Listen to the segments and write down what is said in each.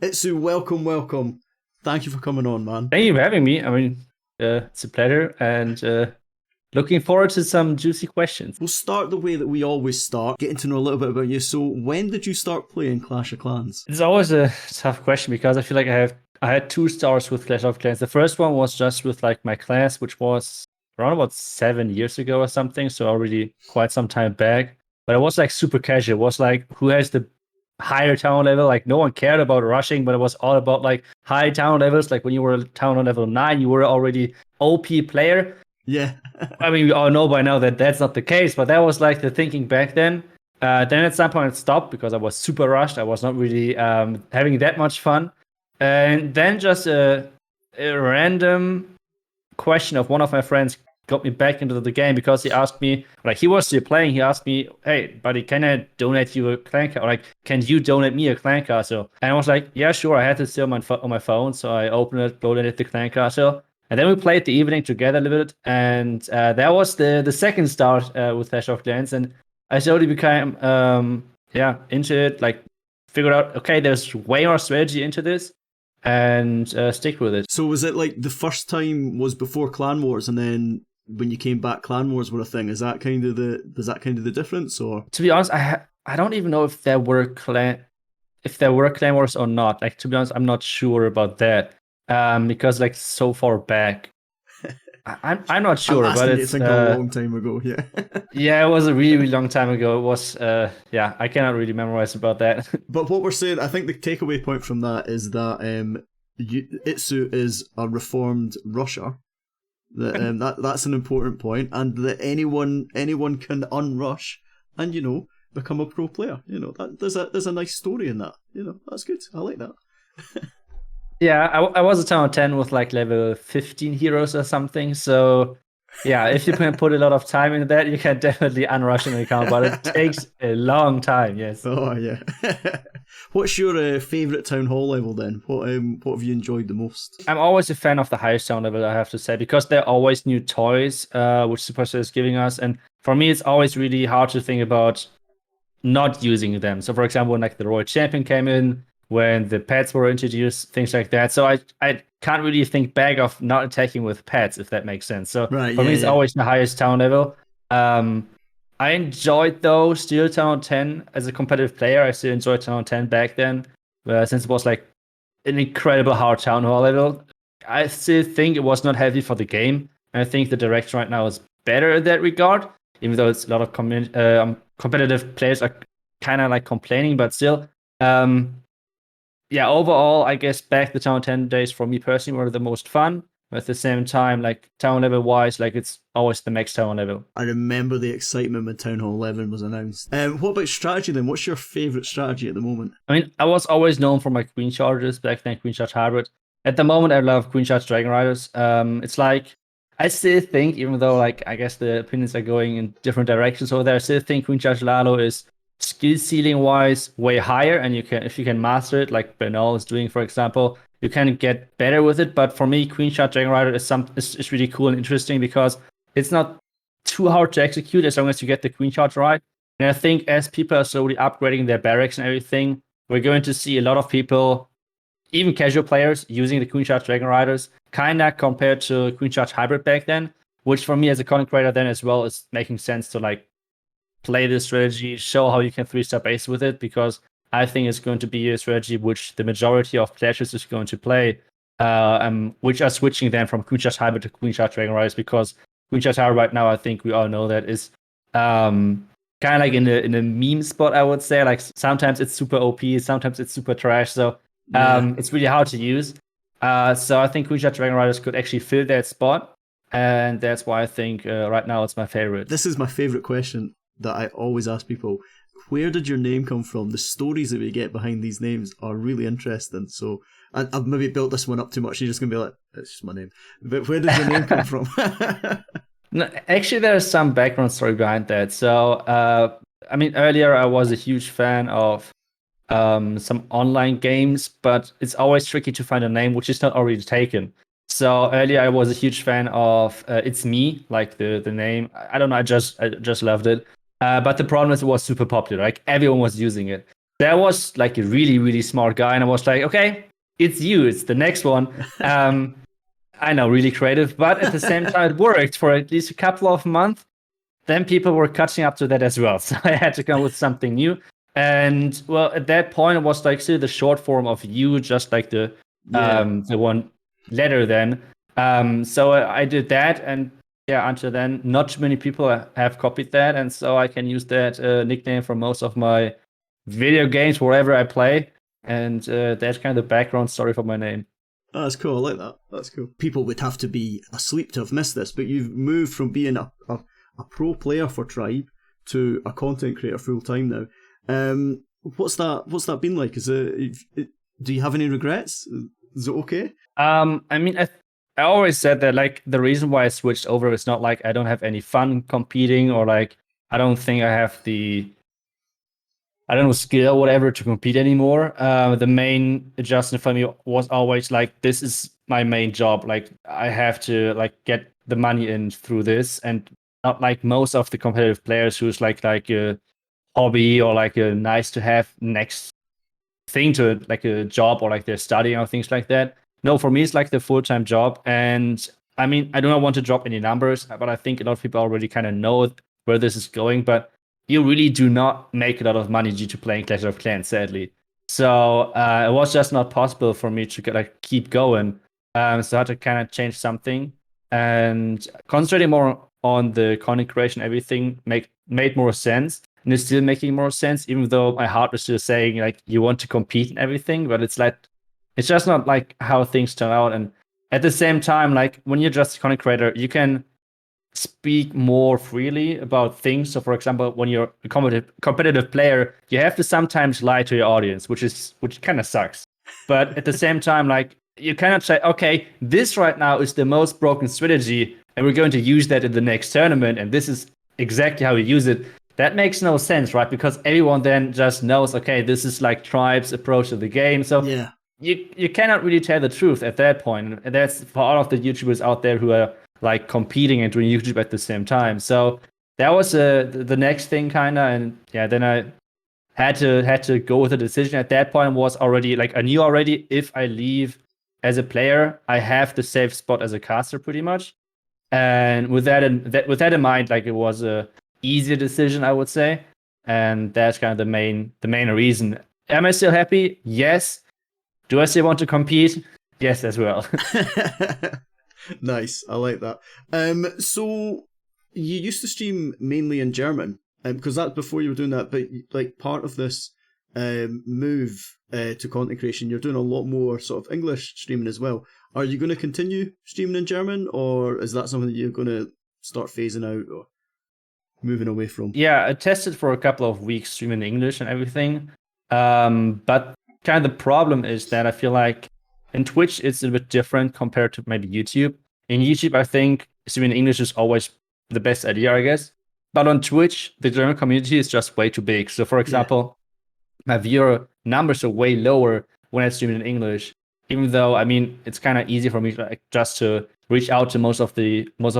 iTzu, welcome. Thank you for coming on, man. Thank you for having me. It's a pleasure and looking forward to some juicy questions. We'll start the way that we always start, getting to know a little bit about you. So, when did you start playing Clash of Clans? It's always a tough question because I feel like I had two stars with Clash of Clans. The first one was just with like my class, which was around about 7 years ago or something, so already quite some time back. But it was like super casual. It was like who has the higher town level. Like no one cared about rushing, but it was all about like high town levels. Like when you were town on level 9, you were already OP player. Yeah. I mean, we all know by now that that's not the case, but that was like the thinking back then. Then at some point it stopped because I was super rushed. I was not really having that much fun. And then just a random question of one of my friends got me back into the game because he asked me, like he was still playing, he asked me, hey, buddy, can I donate you a clan card? Or like, can you donate me a clan card? So, and I was like, yeah, sure. I had it still on my phone. So I opened it, donated the clan card. So, and then we played the evening together a little bit. And that was the second start with Clash of Clans. And I slowly became, into it, like figured out, okay, there's way more strategy into this and stick with it. So, was it like the first time was before Clan Wars, and then when you came back, Clan Wars were a thing? Is that kind of the difference, or? To be honest, I don't even know if there were clan wars or not. Like to be honest, I'm not sure about that. Because like so far back, I'm not sure, I'm but asking you to it's think of a long time ago. Yeah. yeah, it was a really, really long time ago. It was yeah, I cannot really memorize about that. But what we're saying, I think the takeaway point from that is that iTzu is a reformed rusher. That's an important point, and that anyone can unrush and become a pro player. There's a nice story in that. That's good. I like that. Yeah, I was a town 10 with like level 15 heroes or something. So yeah, if you can put a lot of time into that, you can definitely unrush an account, but it takes a long time. Yes. Oh yeah. What's your favorite town hall level then? What have you enjoyed the most? I'm always a fan of the highest town level, I have to say, because there are always new toys, which Supercell is giving us. And for me, it's always really hard to think about not using them. So, for example, when like the Royal Champion came in, when the pets were introduced, things like that. So I can't really think back of not attacking with pets, if that makes sense. So Right. for Yeah. me, it's Yeah. always the highest town level. I enjoyed though still Town 10 as a competitive player. I still enjoyed Town 10 back then, since it was like an incredible hard town hall level. I still think it was not heavy for the game. And I think the direction right now is better in that regard, even though it's a lot of competitive players are kind of like complaining, but still. Yeah, overall, I guess back the Town 10 days for me personally were the most fun. But at the same time, like town level wise, like it's always the max town level. I remember the excitement when Town Hall 11 was announced. What about strategy then? What's your favourite strategy at the moment? I mean, I was always known for my Queen Chargers back then, Queen Charge Hybrid. At the moment, I love Queen Charge Dragon Riders. It's like, I still think, even though like I guess the opinions are going in different directions over there, I still think Queen Charge Lalo is skill ceiling wise way higher, and you can if you can master it, like Bernal is doing, for example, you can get better with it. But for me, Queen Shot Dragon Rider is really cool and interesting because it's not too hard to execute as long as you get the Queen Shot right. And I think as people are slowly upgrading their barracks and everything, we're going to see a lot of people, even casual players, using the Queen Shot Dragon Riders, kinda compared to Queen Shot Hybrid back then, which for me as a content creator then as well is making sense to like play this strategy, show how you can 3-star base with it, because I think it's going to be a strategy which the majority of players is going to play, which are switching then from Queen Charge Hybrid to Queen Charge Dragon Rise, because Queen Charge Hybrid right now, I think we all know that is kind of like in a meme spot, I would say. Like sometimes it's super OP, sometimes it's super trash, so it's really hard to use. So I think Queen Charge Dragon Riders could actually fill that spot, and that's why I think right now it's my favorite. This is my favourite question that I always ask people. Where did your name come from? The stories that we get behind these names are really interesting. So I've maybe built this one up too much. You're just going to be like, it's just my name. But where did your name come from? No, actually, there's some background story behind that. So, I mean, earlier I was a huge fan of some online games, but it's always tricky to find a name which is not already taken. So earlier I was a huge fan of It's Me, like the name. I don't know, I just loved it. But the problem is it was super popular. Like everyone was using it. that was like a really, really smart guy. And I was like, okay, it's you. It's the next one. I know, really creative. But at the same time, it worked for at least a couple of months. Then people were catching up to that as well. So I had to come with something new. And well, at that point, it was like still the short form of you, just like the one letter then. So I did that. And yeah, until then, not too many people have copied that. And so I can use that nickname for most of my video games, wherever I play. And that's kind of the background story for my name. Oh, that's cool. I like that. That's cool. People would have to be asleep to have missed this, but you've moved from being a pro player for Tribe to a content creator full time now. What's that been like? Do you have any regrets? Is it okay? I mean, I always said that like the reason why I switched over is not like I don't have any fun competing, or like I don't think I have the skill or whatever to compete anymore. The main adjustment for me was always like, this is my main job. Like I have to like get the money in through this, and not like most of the competitive players who's like a hobby or like a nice to have next thing to it, like a job or like they're studying or things like that. No, for me, it's like the full-time job. And I mean, I do not want to drop any numbers, but I think a lot of people already kind of know where this is going. But you really do not make a lot of money due to playing Clash of Clans, sadly. So it was just not possible for me to like keep going. So I had to kind of change something, and concentrating more on the content creation, everything made more sense. And it's still making more sense, even though my heart is still saying like you want to compete and everything, but it's like it's just not like how things turn out. And at the same time, like when you're just a content creator, you can speak more freely about things. So for example, when you're a competitive player, you have to sometimes lie to your audience, which kind of sucks. But at the same time, like you cannot say, okay, this right now is the most broken strategy, and we're going to use that in the next tournament, and this is exactly how we use it. That makes no sense, right? Because everyone then just knows, okay, this is like Tribe's approach to the game. So yeah, you cannot really tell the truth at that point. And that's for all of the YouTubers out there who are like competing and doing YouTube at the same time. So that was the next thing, kind of. And yeah, then I had to go with a decision. At that point was already like I knew already, if I leave as a player, I have the safe spot as a caster pretty much. And with that in mind, like it was a easier decision, I would say. And that's kind of the main reason. Am I still happy? Yes. Do I still want to compete? Yes, as well. Nice. I like that. So you used to stream mainly in German, because that's before you were doing that. But like part of this move to content creation, you're doing a lot more sort of English streaming as well. Are you going to continue streaming in German, or is that something that you're going to start phasing out or moving away from? Yeah, I tested for a couple of weeks streaming English and everything. But kind of the problem is that I feel like in Twitch it's a bit different compared to maybe YouTube. In YouTube, I think streaming English is always the best idea, I guess. But on Twitch, the German community is just way too big. So, for example, my viewer numbers are way lower when I stream in English. Even though, I mean, it's kind of easy for me to, like, just to reach out to most of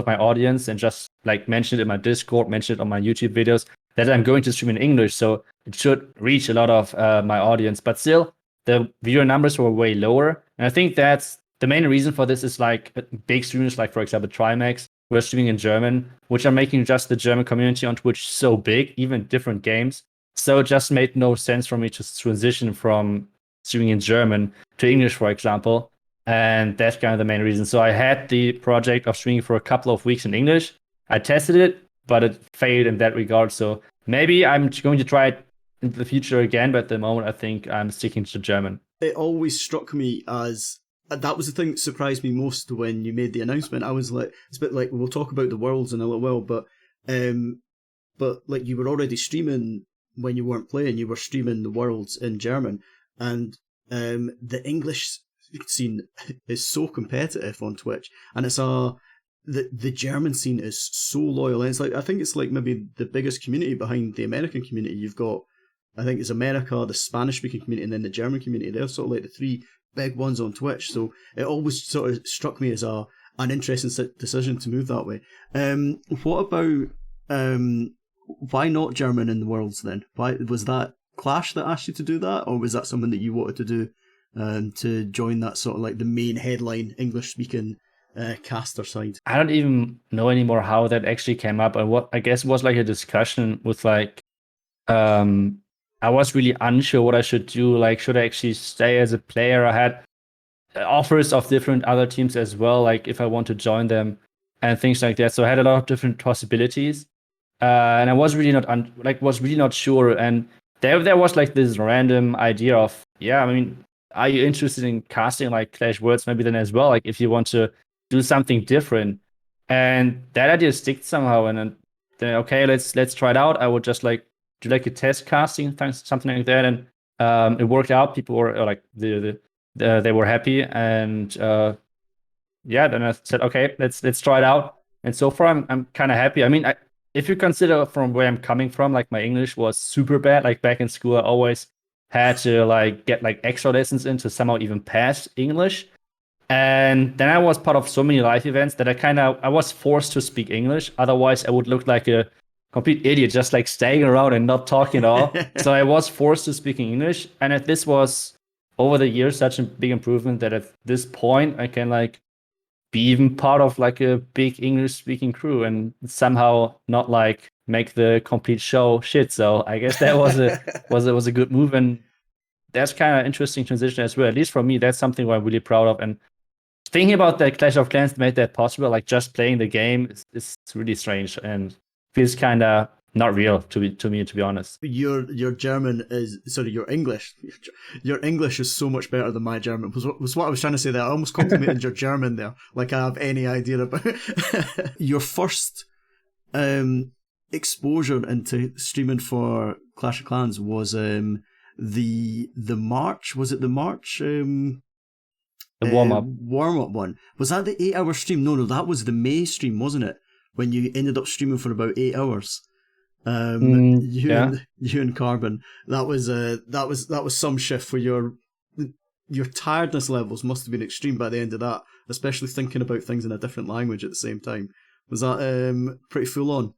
my audience and just like mention it in my Discord, mention it on my YouTube videos that I'm going to stream in English. So it should reach a lot of my audience. But still, the viewer numbers were way lower. And I think that's the main reason for this is like big streamers, like for example, Trimax, who are streaming in German, which are making just the German community on Twitch so big, even different games. So it just made no sense for me to transition from streaming in German to English, for example. And that's kind of the main reason. So I had the project of streaming for a couple of weeks in English. I tested it, but it failed in that regard. So maybe I'm going to try it in the future again, but at the moment I think I'm sticking to German. It always struck me as that was the thing that surprised me most when you made the announcement. I was like, it's a bit like, we'll talk about the Worlds in a little while, but like you were already streaming when you weren't playing. You were streaming the Worlds in German, and the English scene is so competitive on Twitch, and it's the German scene is so loyal, and it's like I think it's like maybe the biggest community behind the American community. You've got, I think it's America, the Spanish speaking community, and then the German community. They're sort of like the three big ones on Twitch. So it always sort of struck me as an interesting decision to move that way. What about why not German in the Worlds then? Why was that Clash that asked you to do that, or was that something that you wanted to do to join that sort of like the main headline English speaking caster side? I don't even know anymore how that actually came up. And what I guess was like a discussion with like, I was really unsure what I should do. Like, should I actually stay as a player? I had offers of different other teams as well, like if I want to join them and things like that. So I had a lot of different possibilities, and I was really not sure. And there was like this random idea of, yeah, I mean, are you interested in casting like Clash Worlds maybe then as well? Like if you want to do something different, and that idea sticked somehow. And then okay, let's try it out. I would just like do like a test casting, something like that, and it worked out. People were like they were happy, and yeah, then I said, okay, let's try it out. And so far, I'm kind of happy. I mean, if you consider from where I'm coming from, like my English was super bad. Like back in school, I always had to like get like extra lessons in to somehow even pass English. And then I was part of so many live events that I was forced to speak English. Otherwise, I would look like a complete idiot, just like staying around and not talking at all. So I was forced to speak English, and this was over the years such a big improvement that at this point I can like be even part of like a big English speaking crew and somehow not like make the complete show shit. So I guess that was a good move, and that's kind of interesting transition as well. At least for me, that's something I'm really proud of. And thinking about that Clash of Clans made that possible. Like just playing the game is really strange and feels kind of not real to me, to be honest. Your German is your English. Your English is so much better than my German. Was what I was trying to say there. I almost complimented your German there, like I have any idea about your first exposure into streaming for Clash of Clans was the March. Was it the March? The warm-up one. Was that the 8-hour stream? No, that was the May stream, wasn't it? When you ended up streaming for about 8 hours. You and Carbon. That was some shift for your tiredness levels must have been extreme by the end of that, especially thinking about things in a different language at the same time. Was that pretty full on?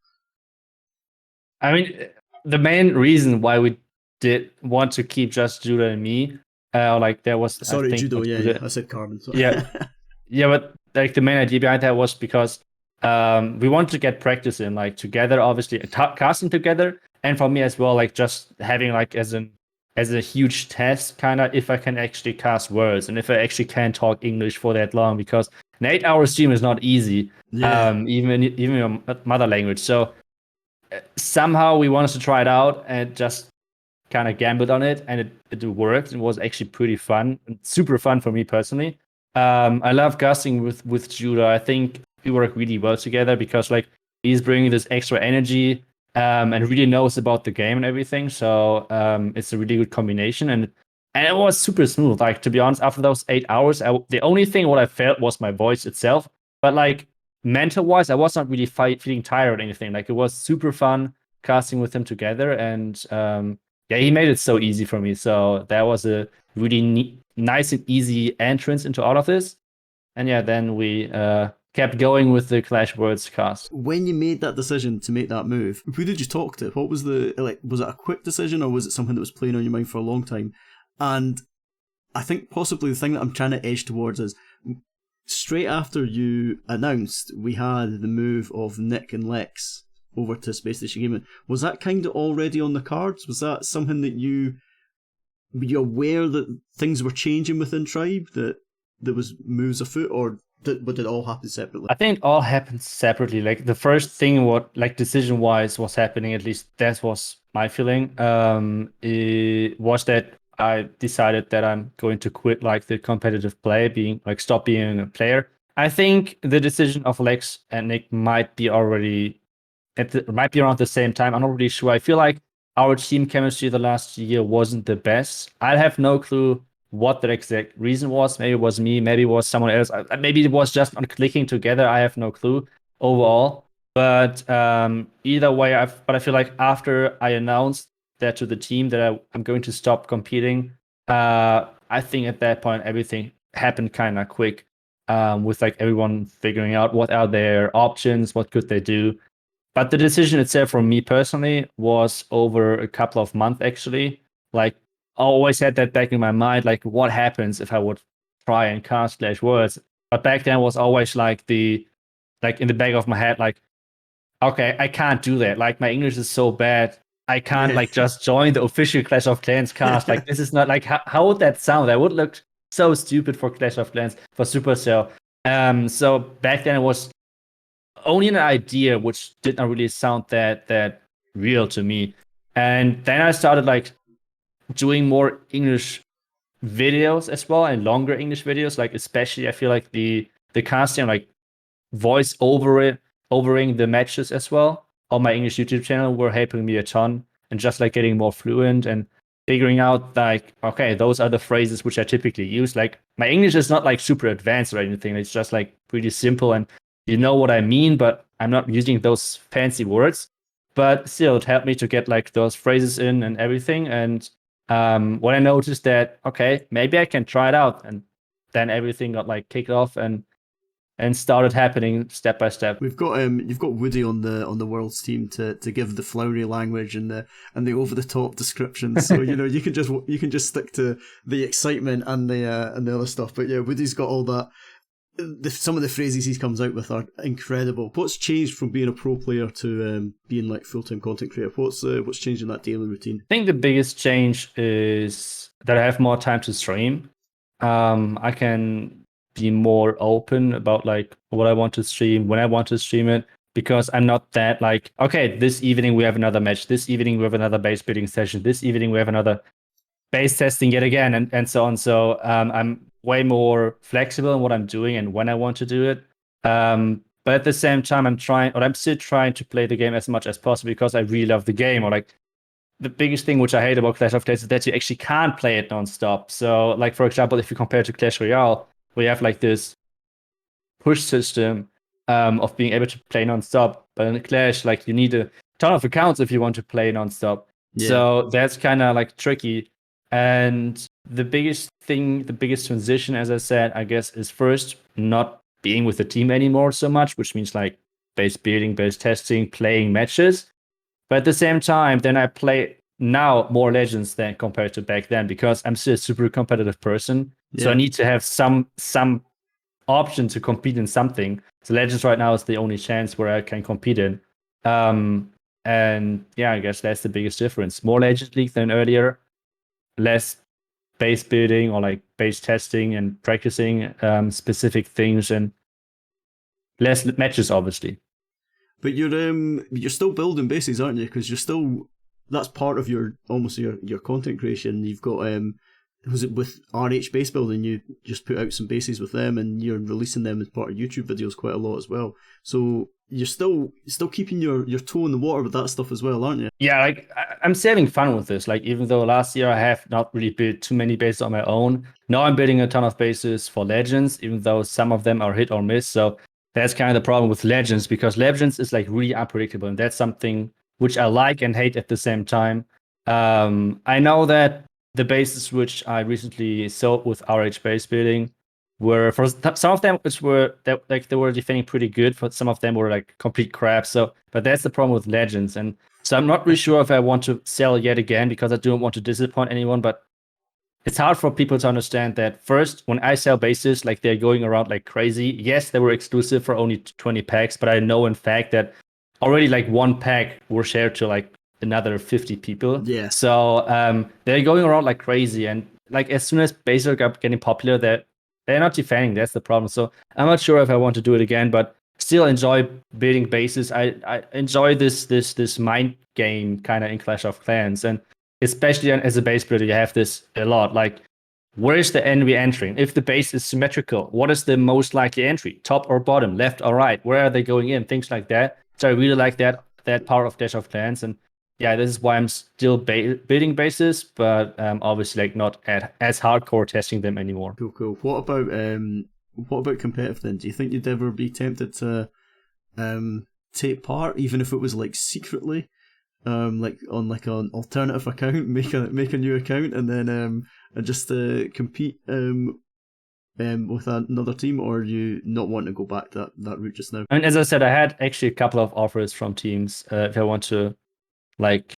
I mean, the main reason why we did want to keep just Judah and me, like there was Judo, yeah, I said Carbon. So. Yeah, but like the main idea behind that was because we wanted to get practice in like together, obviously casting together, and for me as well, like just having like as a huge test, kind of if I can actually cast words and if I actually can talk English for that long, because an 8-hour stream is not easy, even your mother language. So somehow we wanted to try it out and just kind of gambled on it, and it worked. It was actually pretty fun, super fun for me personally. I love casting with Judah. I think we work really well together because like he's bringing this extra energy and really knows about the game and everything. So it's a really good combination, and it was super smooth. Like to be honest, after those 8 hours, the only thing what I felt was my voice itself. But like mental wise, I was not really feeling tired or anything. Like it was super fun casting with him together, and yeah, he made it so easy for me. So that was a really nice and easy entrance into all of this. And yeah, then we kept going with the Clash Worlds cast. When you made that decision to make that move, who did you talk to? What was was it a quick decision, or was it something that was playing on your mind for a long time? And I think possibly the thing that I'm trying to edge towards is straight after you announced, we had the move of Nick and Lex over to Space Station Gaming. Was that kind of already on the cards? Was that something that were you aware that things were changing within Tribe, that there was moves afoot, or did it all happen separately? I think it all happened separately. Like the first thing, what like decision wise was happening, at least that was my feeling, it was that I decided that I'm going to quit like the competitive play, stop being a player. I think the decision of Lex and Nick might be around the same time. I'm not really sure. I feel like our team chemistry the last year wasn't the best. I have no clue what the exact reason was. Maybe it was me, maybe it was someone else. Maybe it was just on clicking together. I have no clue overall. But either way, I feel like after I announced that to the team that I'm going to stop competing, I think at that point everything happened kind of quick, with like everyone figuring out what are their options, what could they do. But the decision itself, for me personally, was over a couple of months actually. like I always had that back in my mind, like what happens if I would try and cast Clash words. But back then was always like in the back of my head, like, okay, I can't do that. Like my English is so bad. I can't Yeah. like just join the official Clash of Clans cast. Like this is not like how would that sound? That would look so stupid for Clash of Clans for Supercell. So back then it was only an idea which did not really sound that real to me. And then I started like doing more English videos as well and longer English videos. Like especially I feel like the casting like voice overing the matches as well on my English YouTube channel were helping me a ton and just like getting more fluent and figuring out like, okay, those are the phrases which I typically use. Like my English is not like super advanced or anything. It's just like pretty simple and you know what I mean, but I'm not using those fancy words. But still, it helped me to get like those phrases in and everything. And when I noticed that, okay, maybe I can try it out, and then everything got like kicked off and started happening step by step. We've got you've got Woody on the world's team to give the flowery language and the over the top descriptions. So you can just stick to the excitement and the other stuff. But yeah, Woody's got all that. Some of the phrases he comes out with are incredible. What's changed from being a pro player to being like full-time content creator? What's changed in that daily routine? I think the biggest change is that I have more time to stream. I can be more open about like what I want to stream, when I want to stream it, because I'm not that like, okay, this evening we have another match, this evening we have another base building session, this evening we have another base testing yet again, and so on. So I'm way more flexible in what I'm doing and when I want to do it. But at the same time, I'm still trying to play the game as much as possible because I really love the game. Or like the biggest thing which I hate about Clash of Clans is that you actually can't play it nonstop. So like for example, if you compare to Clash Royale, we have like this push system of being able to play nonstop. But in Clash, like you need a ton of accounts if you want to play nonstop. Yeah. So that's kind of like tricky. And the biggest transition, as I said, I guess, is first not being with the team anymore so much, which means like base building, base testing, playing matches. But at the same time, then I play now more Legends than compared to back then because I'm still a super competitive person. So I need to have some option to compete in something. So Legends right now is the only chance where I can compete in. And yeah, I guess that's the biggest difference. More Legends League than earlier, less base building or like base testing and practicing specific things, and less matches, obviously. But you're still building bases, aren't you? Because that's part of your content creation. You've got was it with RH Base Building? You just put out some bases with them, and you're releasing them as part of YouTube videos quite a lot as well. So you're still keeping your toe in the water with that stuff as well, aren't you? Yeah, like I'm still having fun with this. Like even though last year I have not really built too many bases on my own, now I'm building a ton of bases for Legends, even though some of them are hit or miss. So that's kind of the problem with Legends, because Legends is like really unpredictable, and that's something which I like and hate at the same time. I know that the bases which I recently sold with RH base building were, for some of them, which were that like they were defending pretty good. For some of them were like complete crap. So, but that's the problem with Legends, and so I'm not really sure if I want to sell yet again because I don't want to disappoint anyone. But it's hard for people to understand that first, when I sell bases, like they're going around like crazy. Yes, they were exclusive for only 20 packs, but I know in fact that already like one pack were shared to like another 50 people. Yeah. So they're going around like crazy, and like as soon as bases are getting popular, they're not defending. That's the problem. So I'm not sure if I want to do it again, but still enjoy building bases. I enjoy this mind game kind of in Clash of Clans, and especially as a base builder, you have this a lot. Like, where is the enemy entering? If the base is symmetrical, what is the most likely entry? Top or bottom, left or right? Where are they going in? Things like that. So I really like that part of Clash of Clans, and yeah, this is why I'm still building bases, but obviously like not as hardcore testing them anymore. Cool. What about competitive then? Do you think you'd ever be tempted to take part, even if it was like secretly, like on like an alternative account, make a new account, and then and just compete with another team, or are you not want to go back that route just now? And as I said, I had actually a couple of offers from teams if I want to like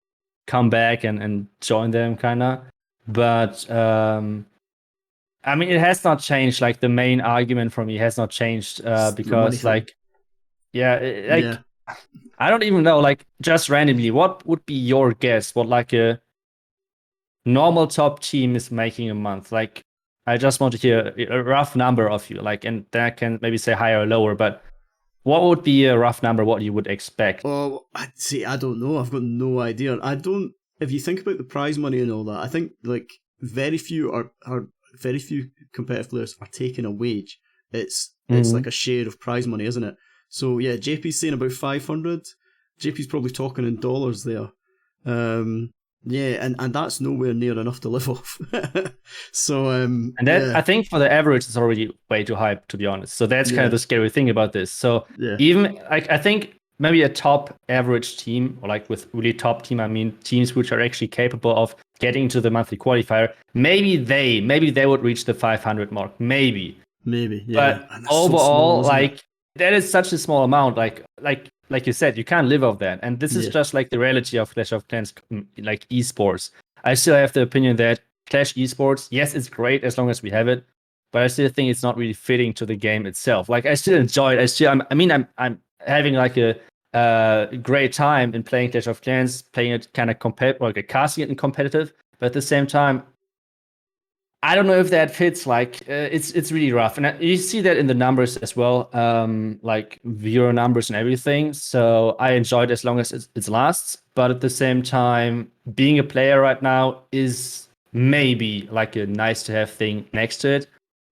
come back and join them, kind of. But I mean, it has not changed. Like the main argument for me has not changed The money because, thing. like, yeah, Yeah. I don't even know. Like, just randomly, what would be your guess? What like a normal top team is making a month? Like, I just want to hear a rough number of you. Like, and then I can maybe say higher or lower. But what would be a rough number? What you would expect? Oh, I'd say I don't know. I've got no idea. I don't. If you think about the prize money and all that, I think like very few competitive players are taking a wage. It's like a share of prize money, isn't it? So yeah, JP's saying about 500. JP's probably talking in dollars there. Yeah, and that's nowhere near enough to live off. So And that, I think, for the average is already way too high, to be honest. So that's kind of the scary thing about this. So yeah, even like I think maybe a top average team, or like with really top team, I mean teams which are actually capable of getting to the monthly qualifier, maybe they would reach the 500 mark, maybe. maybe, yeah. But And that's so small, overall, isn't it? like that is such a small amount. Like you said, you can't live off that. And this is Yeah. just like the reality of Clash of Clans, like esports. I still have the opinion that Clash esports, yes, it's great as long as we have it, but I still think it's not really fitting to the game itself. Like I still enjoy it. I'm having like a great time in playing Clash of Clans, playing it kind of like casting it in competitive, but at the same time, I don't know if that fits. Like, it's really rough, and you see that in the numbers as well, like viewer numbers and everything. So I enjoy it as long as it lasts. But at the same time, being a player right now is maybe like a nice to have thing next to it.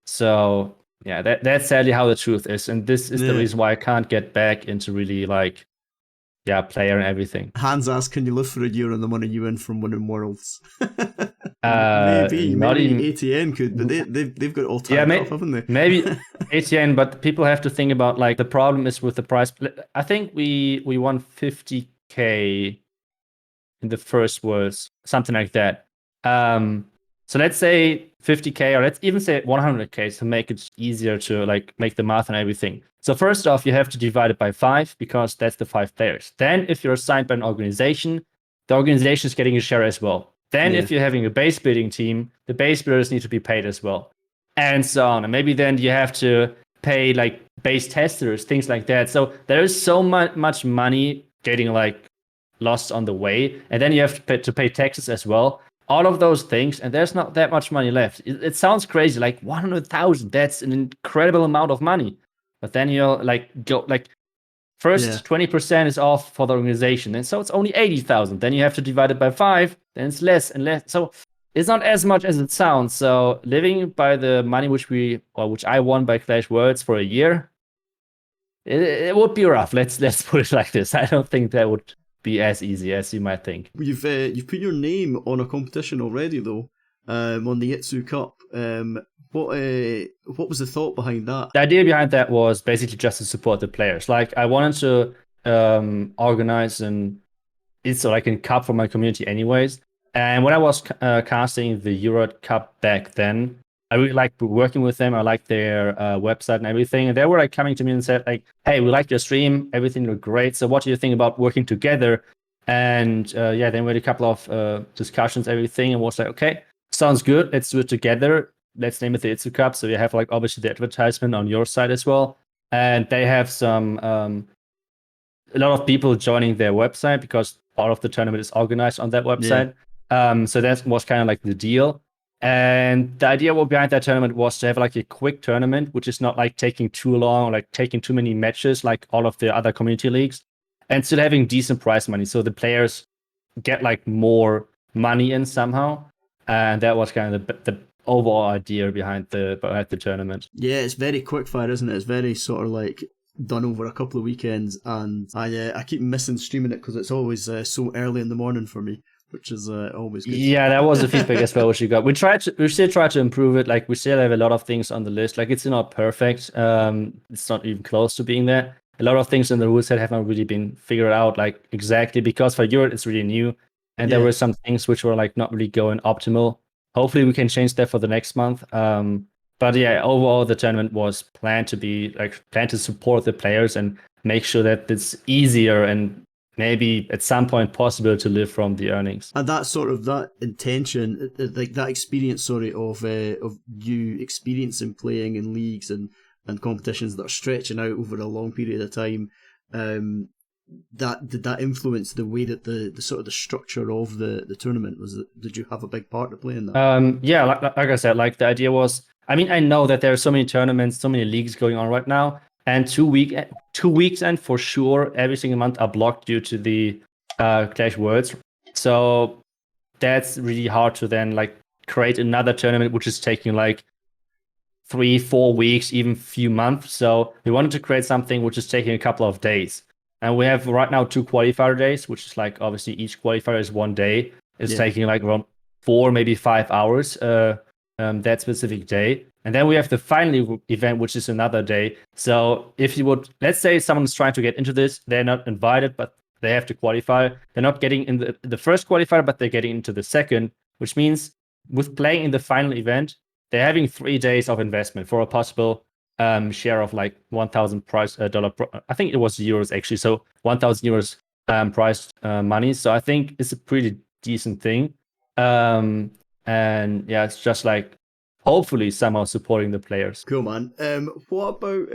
So yeah, that's sadly how the truth is, and this is the Yeah. reason why I can't get back into really like player and everything. Hans asked, "Can you live for a year on the money you win from winning worlds?" Maybe, Not maybe even. ATN could, but they've got it all Yeah, tied up, haven't they? maybe ATN, but people have to think about like the problem is with the price. I think we won 50K in the first Worlds, something like that. So let's say 50K, or let's even say 100K to make it easier to like make the math and everything. So first off, you have to divide it by 5 because that's the 5 players. Then, if you're assigned by an organization, the organization is getting a share as well. Then, Yeah. if you're having a base building team, the base builders need to be paid as well, and so on. And maybe then you have to pay like base testers, things like that. So there is so much money getting like lost on the way, and then you have to pay taxes as well. All of those things, and there's not that much money left. It sounds crazy, like 100,000. That's an incredible amount of money. But then you'll like go like Yeah. first 20% is off for the organization, and so it's only 80,000. Then you have to divide it by 5. Then it's less and less. So it's not as much as it sounds. So living by the money which I won by Clash Worlds for a year, it would be rough. Let's put it like this. I don't think that would be as easy as you might think. You've put your name on a competition already though, on the iTzu Cup. What was the thought behind that? The idea behind that was basically just to support the players. Like I wanted to organize it's like a cup for my community anyways. And when I was casting the Euro Cup back then, I really liked working with them. I liked their website and everything. And they were like coming to me and said like, "Hey, we like your stream. Everything looked great. So what do you think about working together?" And yeah, then we had a couple of discussions, everything, and was like, "Okay, sounds good. Let's do it together. Let's name it the iTzu Cup." So you have like obviously the advertisement on your side as well, and they have some a lot of people joining their website because part of the tournament is organized on that Yeah. website. So that was kind of like the deal. And the idea behind that tournament was to have like a quick tournament, which is not like taking too long or like taking too many matches like all of the other community leagues, and still having decent prize money. So the players get like more money in somehow. And that was kind of the overall idea behind the tournament. Yeah, it's very quick fire, isn't it? It's very sort of like done over a couple of weekends, and I keep missing streaming it because it's always so early in the morning for me, which is always good. Yeah, that was the feedback as well which you got. We still try to improve it. Like we still have a lot of things on the list. Like it's not perfect. It's not even close to being there. A lot of things in the rule set have not really been figured out like exactly because for Europe it's really new. And there Yeah. were some things which were like not really going optimal. Hopefully we can change that for the next month. But yeah, overall the tournament was planned to support the players and make sure that it's easier and maybe at some point possible to live from the earnings. And that sort of that intention, like that experience, of you experiencing playing in leagues and competitions that are stretching out over a long period of time, that did that influence the way that the sort of the structure of the tournament was? Did you have a big part to play in that? Yeah, like I said, like the idea was, I mean, I know that there are so many tournaments, so many leagues going on right now, and 2 weeks and for sure every single month are blocked due to the Clash Worlds. So that's really hard to then like create another tournament which is taking like 3-4 weeks, even few months. So we wanted to create something which is taking a couple of days. And we have right now 2 qualifier days, which is like obviously each qualifier is 1 day. It's taking like around 4, maybe 5 hours that specific day. And then we have the final event, which is another day. So if you would, let's say someone's trying to get into this, they're not invited, but they have to qualify. They're not getting in the first qualifier, but they're getting into the second, which means with playing in the final event, they're having 3 days of investment for a possible share of like $1,000 I think it was euros actually. So 1,000 euros prize money. So I think it's a pretty decent thing. And yeah, it's just like hopefully somehow supporting the players. Cool, man. What about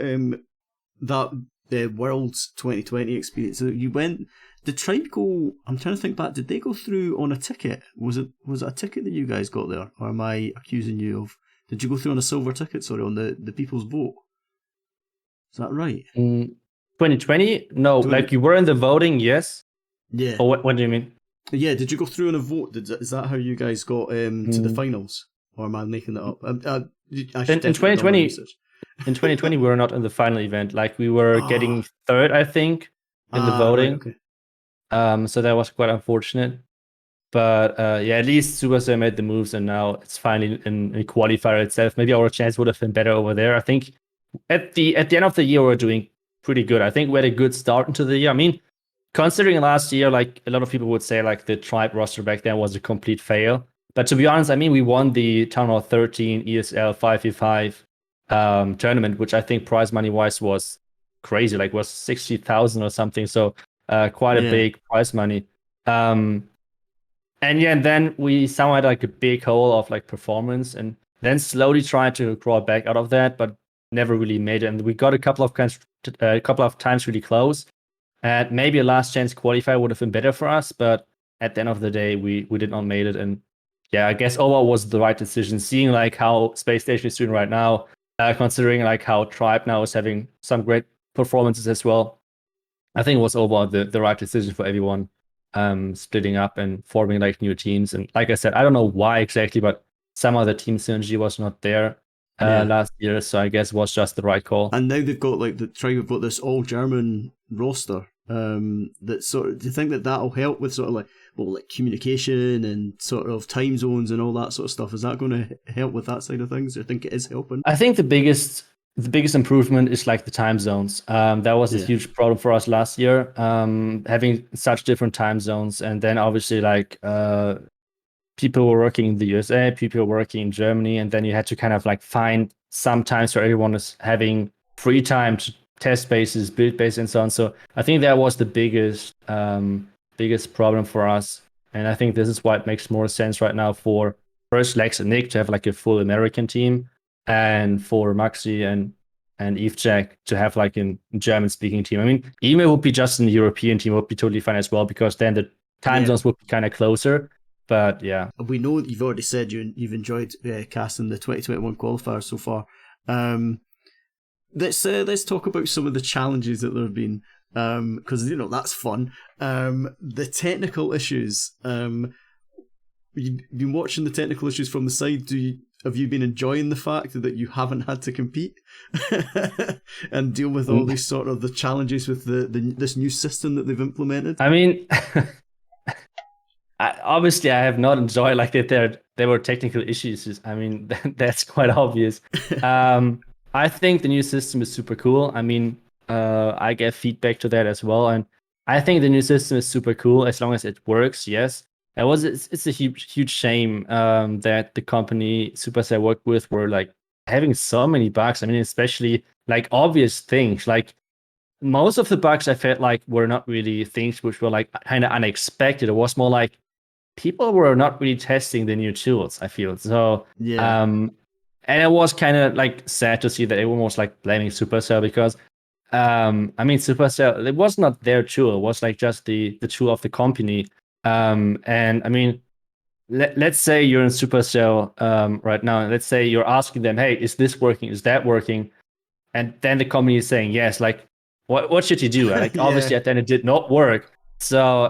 that the Worlds 2020 experience? So you went. Did Tribe go? I'm trying to think back. Did they go through on a ticket? Was it a ticket that you guys got there, or am I accusing you of? Did you go through on a silver ticket? Sorry, on the people's boat. Is that right? 2020? No, like you were in the voting, yes. Yeah. Or what do you mean? Yeah, did you go through on a vote? Is that how you guys got to the finals? Or am I making that up? In 2020, in 2020, we were not in the final event. Like we were getting third, I think, in the voting. Right, okay. So that was quite unfortunate. But yeah, at least Supercell made the moves, and now it's finally in qualifier itself. Maybe our chance would have been better over there. I think at the end of the year, we're doing pretty good. I think we had a good start into the year. I mean, considering last year, like a lot of people would say, like the Tribe roster back then was a complete fail. But to be honest, I mean, we won the Town Hall 13 ESL 5v5 tournament, which I think prize money wise was crazy, like was 60,000 or something. So quite a big prize money. And yeah, and then we somehow had like a big hole of like performance, and then slowly tried to crawl back out of that, but never really made it. And we got a couple of times really close. And maybe a last chance qualifier would have been better for us, but at the end of the day, we did not made it. And yeah, I guess overall was the right decision. Seeing like how Space Station is doing right now, considering like how Tribe now is having some great performances as well, I think it was overall the right decision for everyone. Splitting up and forming like new teams. And like I said, I don't know why exactly, but somehow the team synergy was not there last year, so I guess it was just the right call. And now they've got like the Tribe have got this all German roster. That sort of, do you think that that'll help with sort of like communication and sort of time zones and all that sort of stuff? Is that going to help with that side of things? Do you think it is helping? I think the biggest improvement is like the time zones. That was a huge problem for us last year, having such different time zones. And then obviously like people were working in the USA, people were working in Germany, and then you had to kind of like find some times where everyone is having free time to test bases, build bases, and so on. So I think that was the biggest problem for us. And I think this is why it makes more sense right now for first Lex and Nick to have like a full American team, and for Maxi and Eve-Jack to have like a German-speaking team. I mean, even it would be just a European team would be totally fine as well, because then the time zones would be kind of closer. But yeah, we know you've already said you've enjoyed casting the 2021 qualifiers so far. Let's talk about some of the challenges that there have been, because that's fun. The technical issues. You've been watching the technical issues from the side. Have you been enjoying the fact that you haven't had to compete and deal with all these sort of the challenges with this new system that they've implemented? I mean, obviously I have not enjoyed like that there were technical issues. I mean, that's quite obvious. I think the new system is super cool. I mean, I get feedback to that as well, and I think the new system is super cool as long as it works. Yes. It's a huge shame that the company Supercell worked with were like having so many bugs. I mean, especially like obvious things like most of the bugs I felt like were not really things which were like kind of unexpected. It was more like people were not really testing the new tools, I feel. So Yeah. and it was kind of like sad to see that everyone was like blaming Supercell because I mean Supercell, it was not their tool, it was like just the tool of the company. And I mean let's say you're in Supercell right now, and let's say you're asking them, hey, is this working? Is that working? And then the company is saying yes, like what should you do? Like Yeah. obviously at the end it did not work. So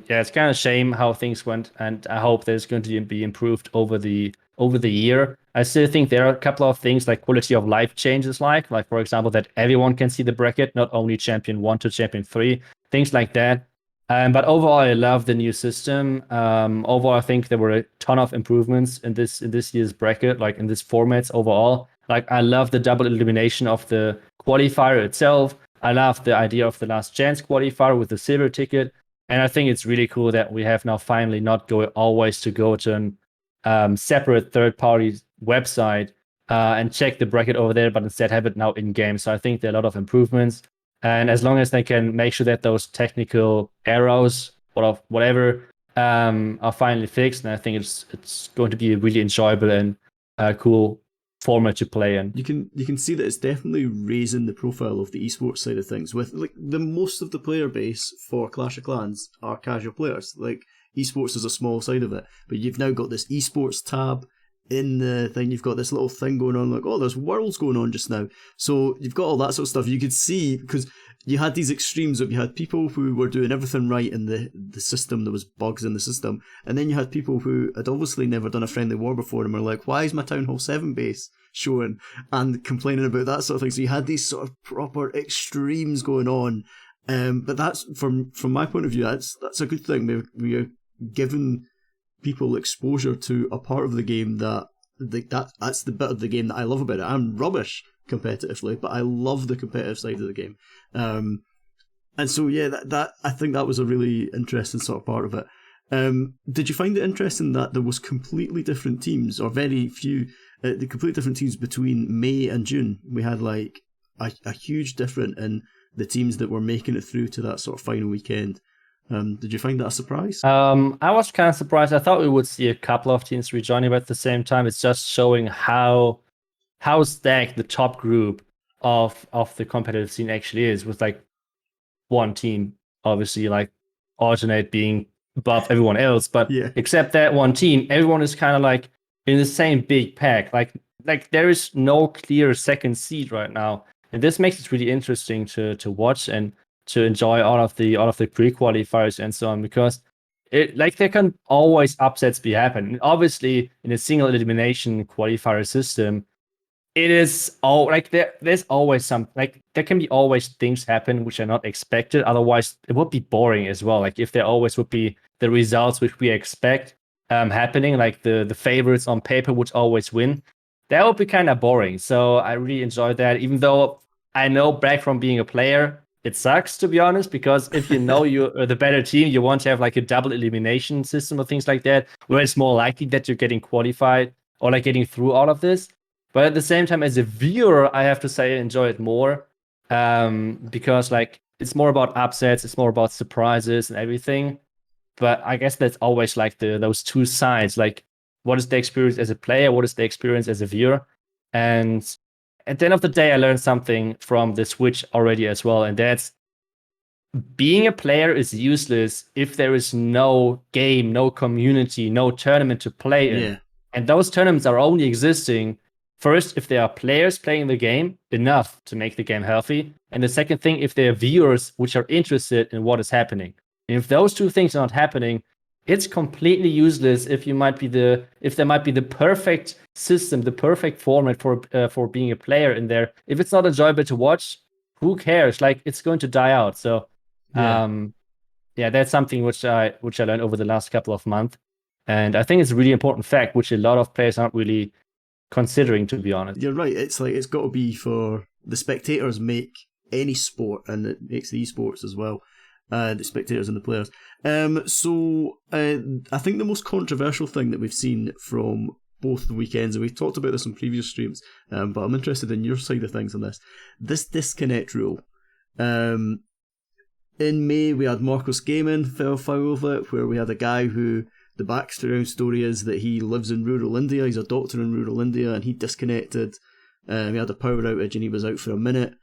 yeah, it's kind of a shame how things went, and I hope there's going to be improved over the year. I still think there are a couple of things like quality of life changes, like for example that everyone can see the bracket, not only champion 1 to champion 3, things like that. But overall, I love the new system. Overall, I think there were a ton of improvements in this year's bracket, like in this formats overall. Like I love the double elimination of the qualifier itself. I love the idea of the last chance qualifier with the silver ticket, and I think it's really cool that we have now finally not always to go to an separate third party website and check the bracket over there, but instead have it now in game. So I think there are a lot of improvements. And as long as they can make sure that those technical errors or whatever are finally fixed, and I think it's going to be a really enjoyable and cool format to play in. You can see that it's definitely raising the profile of the esports side of things. With like the most of the player base for Clash of Clans are casual players. Like esports is a small side of it, but you've now got this esports tab in the thing. You've got this little thing going on, like, oh, there's worlds going on just now. So you've got all that sort of stuff. You could see, because you had these extremes of, you had people who were doing everything right in the system, there was bugs in the system, and then you had people who had obviously never done a friendly war before and were like, why is my Town Hall 7 base showing, and complaining about that sort of thing. So you had these sort of proper extremes going on. But that's, from my point of view, that's a good thing. We are giving people exposure to a part of the game that's the bit of the game that I love about it. I'm rubbish competitively, but I love the competitive side of the game. And so yeah, that I think that was a really interesting sort of part of it. Did you find it interesting that there was completely different teams, or very few, the completely different teams between May and June? We had like a huge difference in the teams that were making it through to that sort of final weekend. Did you find that a surprise? I was kind of surprised. I thought we would see a couple of teams rejoining, but at the same time, it's just showing how stacked the top group of the competitive scene actually is, with like one team obviously like alternate being above everyone else, but Yeah. except that one team, everyone is kind of like in the same big pack. Like there is no clear second seed right now, and this makes it really interesting to watch and to enjoy all of the pre-qualifiers and so on, because it, like, there can always upsets be happen. Obviously, in a single elimination qualifier system, it is all like there's always some, like, there can be always things happen which are not expected. Otherwise, it would be boring as well. Like if there always would be the results which we expect happening, like the favorites on paper would always win. That would be kind of boring. So I really enjoyed that, even though I know back from being a player, it sucks, to be honest, because if you know you're the better team, you want to have like a double elimination system or things like that, where it's more likely that you're getting qualified or like getting through all of this. But at the same time, as a viewer, I have to say I enjoy it more, because like it's more about upsets, it's more about surprises and everything. But I guess that's always like those two sides. Like, what is the experience as a player? What is the experience as a viewer? And at the end of the day, I learned something from the Switch already as well, and that's being a player is useless if there is no game, no community, no tournament to play in. Yeah. And those tournaments are only existing, first, if there are players playing the game enough to make the game healthy. And the second thing, if there are viewers which are interested in what is happening. And if those two things are not happening, it's completely useless if there might be the perfect system, the perfect format for being a player in there. If it's not enjoyable to watch, who cares? Like, it's going to die out. So Yeah. yeah, that's something which I learned over the last couple of months. And I think it's a really important fact, which a lot of players aren't really considering, to be honest. You're right. It's like, it's got to be for the spectators make any sport, and it makes the esports as well. The spectators and the players. So I think the most controversial thing that we've seen from both the weekends, and we've talked about this on previous streams, but I'm interested in your side of things on this. This disconnect rule. In May, we had Marcos Gaiman fell foul of it, where we had a guy who the background story is that he lives in rural India. He's a doctor in rural India, and he disconnected. He had a power outage, and he was out for a minute.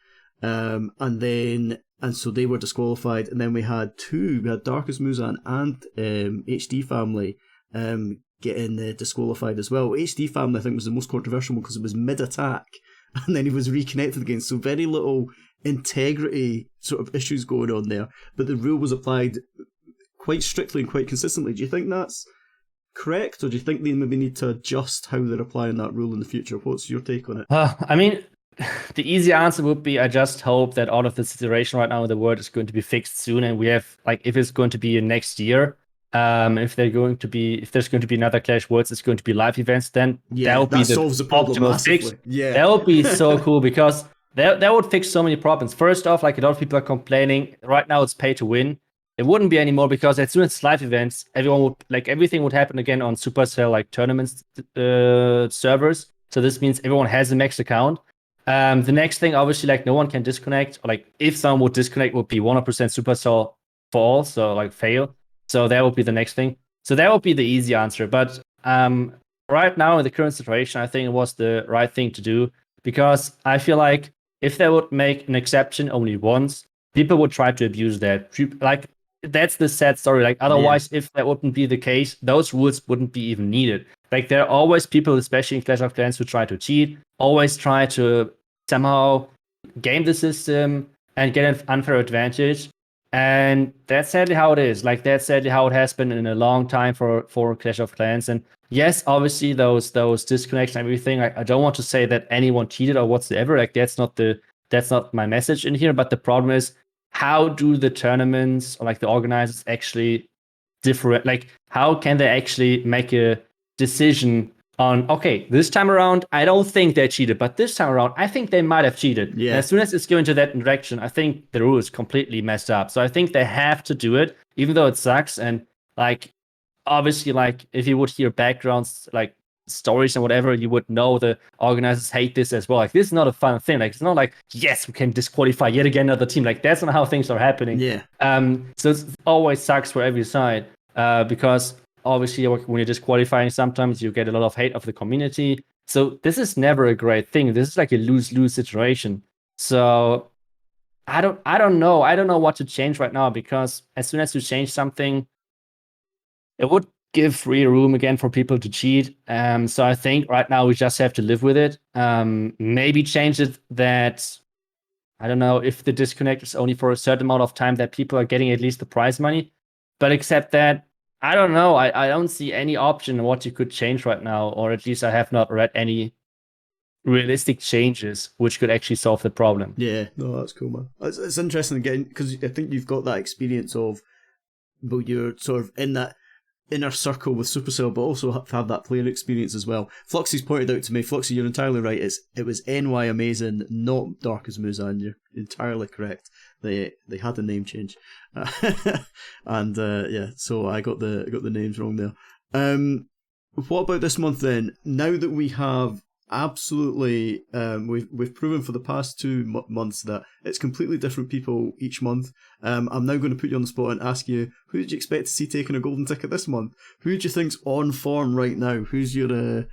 And so they were disqualified. And then we had Darkus Muzan and HD Family getting disqualified as well. HD Family, I think, was the most controversial one because it was mid-attack, and then he was reconnected again. So very little integrity sort of issues going on there. But the rule was applied quite strictly and quite consistently. Do you think that's correct, or do you think they maybe need to adjust how they're applying that rule in the future? What's your take on it? I mean, the easy answer would be I just hope that all of the situation right now in the world is going to be fixed soon, and we have, like, if it's going to be next year, if there's going to be another Clash Worlds, it's going to be live events, then that would be the optimal fix. Yeah, that would be so cool, because that would fix so many problems. First off, like, a lot of people are complaining right now it's pay to win. It wouldn't be anymore, because as soon as it's live events, everything would happen again on Supercell, like, tournaments servers. So this means everyone has a max account. The next thing, obviously, like, no one can disconnect, or, like, if someone would disconnect, would be 100% Supercell fall, so, like, fail. So that would be the next thing. So that would be the easy answer. But right now in the current situation, I think it was the right thing to do, because I feel like if they would make an exception only once, people would try to abuse that. Like, that's the sad story. Like, otherwise, if that wouldn't be the case, those rules wouldn't be even needed. Like, there are always people, especially in Clash of Clans, who try to cheat, always try to somehow game the system and get an unfair advantage. And that's sadly how it is. Like, that's sadly how it has been in a long time for Clash of Clans. And yes, obviously those disconnects and everything. I don't want to say that anyone cheated or whatsoever. Like, that's not my message in here. But the problem is, how do the tournaments, or, like, the organizers actually different? Like, how can they actually make a decision on, okay, this time around I don't think they cheated, but this time around I think they might have cheated. Yeah. And as soon as it's going to that direction, I think the rule is completely messed up. So I think they have to do it, even though it sucks. And, like, obviously, like, if you would hear backgrounds, like, stories and whatever, you would know the organizers hate this as well. Like, this is not a fun thing. Like, it's not like, yes, we can disqualify yet again another team. Like, that's not how things are happening. Yeah. So it always sucks for every side, because obviously when you're disqualifying, sometimes you get a lot of hate of the community. So this is never a great thing. This is like a lose-lose situation. So I don't know what to change right now, because as soon as you change something, it would give free room again for people to cheat. So I think right now we just have to live with it. Maybe change it that, I don't know, if the disconnect is only for a certain amount of time, that people are getting at least the prize money. But except that, I don't know. I don't see any option in what you could change right now, or at least I have not read any realistic changes which could actually solve the problem. Yeah, no, that's cool, man. It's interesting again, because I think you've got that experience of, well, you're sort of in that inner circle with Supercell, but also have that player experience as well. Fluxy's pointed out to me, Fluxy, you're entirely right. It was NY Amazing, not Darkus Muzan. You're entirely correct. They had a name change, and yeah, so I got the names wrong there. What about this month then? Now that we have absolutely, we've proven for the past 2 months that it's completely different people each month. I'm now going to put you on the spot and ask you, who did you expect to see taking a golden ticket this month? Who do you think's on form right now? Who's your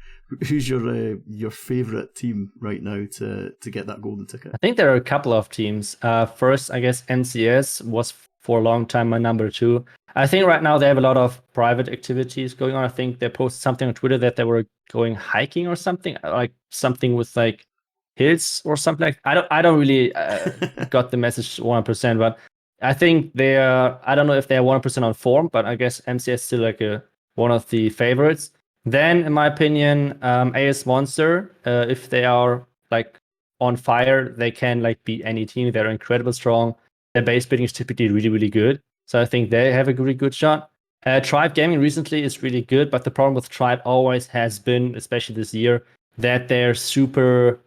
favourite team right now to get that golden ticket? I think there are a couple of teams. First, I guess NCS was for a long time my number 2. I think right now they have a lot of private activities going on. I think they posted something on Twitter that they were going hiking or something, like something with, like, hills or something. Like, I don't really got the message 100%, but I think they are. I don't know if they are 100% on form, but I guess NCS is still like one of the favorites. Then, in my opinion, AS Monster, if they are, like, on fire, they can, like, beat any team. They're incredibly strong. Their base building is typically really, really good. So I think they have a really good shot. Tribe Gaming recently is really good, but the problem with Tribe always has been, especially this year, that they're super...